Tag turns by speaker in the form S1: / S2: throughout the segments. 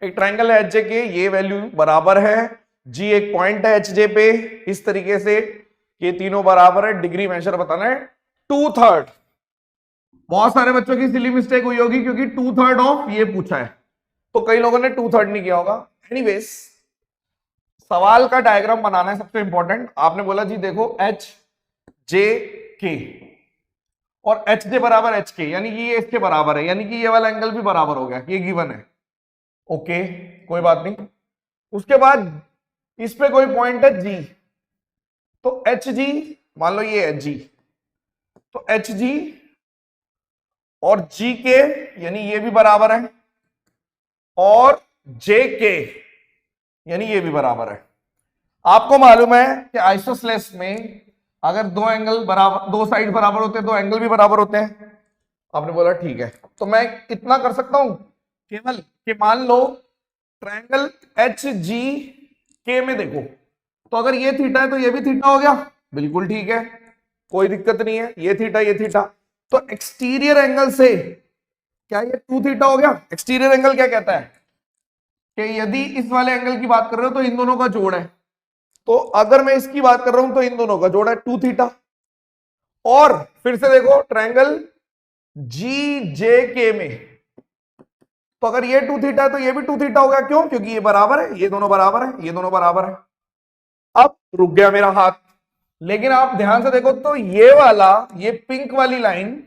S1: एक ट्रायंगल है H J के, ये वैल्यू बराबर है, जी एक पॉइंट है एच जे पे, इस तरीके से ये तीनों बराबर है, डिग्री मेजर बताना है 2/3। बहुत सारे बच्चों की सिली मिस्टेक हुई होगी क्योंकि 2/3 ऑफ ये पूछा है, तो कई लोगों ने 2/3 नहीं किया होगा। एनीवेज, सवाल का डायग्राम बनाना है सबसे इंपॉर्टेंट। आपने बोला जी देखो एच जे के और एच जे बराबर एच के, यानी कि ये इसके बराबर है, यानी कि ये वाला एंगल भी बराबर हो गया, ये गिवन है। ओके, कोई बात नहीं। उसके बाद इस पे कोई पॉइंट है जी, तो एच जी, मान लो ये है जी, तो एच जी और जी के यानी ये भी बराबर है, और जे के यानी ये भी बराबर है। आपको मालूम है कि आइसोसेलेस में अगर दो एंगल बराबर, दो साइड बराबर होते हैं तो एंगल भी बराबर होते हैं। आपने बोला ठीक है, तो मैं इतना कर सकता हूं केवल कि मान लो ट्रायंगल एच जी के में देखो, तो अगर ये थीटा है तो ये भी थीटा हो गया, बिल्कुल ठीक है, कोई दिक्कत नहीं है, ये थीटा ये थीटा, तो एक्सटीरियर एंगल से क्या ये 2 थीटा हो गया। एक्सटीरियर एंगल क्या कहता है कि यदि इस वाले एंगल की बात कर रहे हो तो इन दोनों का जोड़ है, तो अगर मैं इसकी बात कर रहा हूं तो इन दोनों का जोड़ है 2 थीटा। और फिर से देखो ट्रायंगल जी जे के में, तो अगर ये 2 थीटा है तो ये भी 2 थीटा हो गया, क्यों? क्योंकि ये बराबर है, ये दोनों बराबर है, ये दोनों बराबर है। अब रुक गया मेरा हाथ, लेकिन आप ध्यान से देखो तो ये वाला, ये पिंक वाली लाइन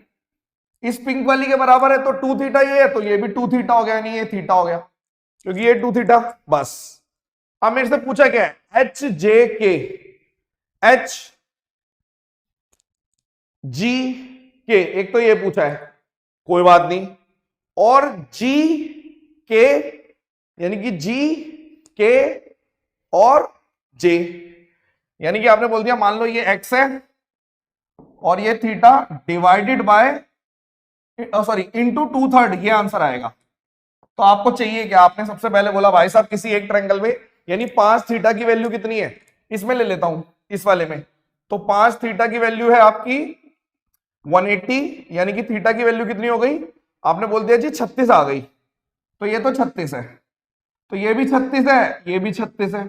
S1: इस पिंक वाली के बराबर है, तो 2 थीटा ये है, तो ये भी 2 थीटा हो गया, नहीं ये थीटा हो गया, क्योंकि ये 2 थीटा। बस अब मेरे से पूछा क्या है, एच जे के, एच जी के, एक तो ये पूछा है, कोई बात नहीं, और जी के यानी कि जी के और जे, यानी कि आपने बोल दिया मान लो ये एक्स है और ये theta divided by sorry into 2/3, ये आंसर आएगा। तो आपको चाहिए क्या? आपने सबसे पहले बोला भाई साहब किसी एक ट्रायंगल में, यानी 5 थीटा की वैल्यू कितनी है, इसमें ले लेता हूं इस वाले में, तो 5 थीटा की वैल्यू है आपकी 180, यानी कि थीटा की वैल्यू कितनी हो गई? आपने बोल दिया जी 36 आ गई, तो ये तो 36 है, तो ये भी 36 है, ये भी 36 है,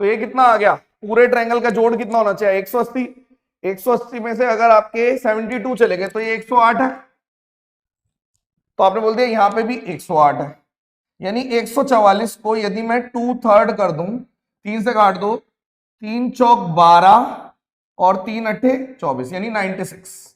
S1: तो ये कितना आ गया? पूरे ट्रायंगल का जोड़ कितना होना चाहिए? 180। 180 में से अगर आपके 72 चले गए तो ये 108 है, तो आपने बोल दिया यहां पे भी 108 है, यानी 144 को यदि मैं 2/3 कर दूं, 3 से काट दो, 3 चौक 12 और 3 अट्ठे 24, यानी 96।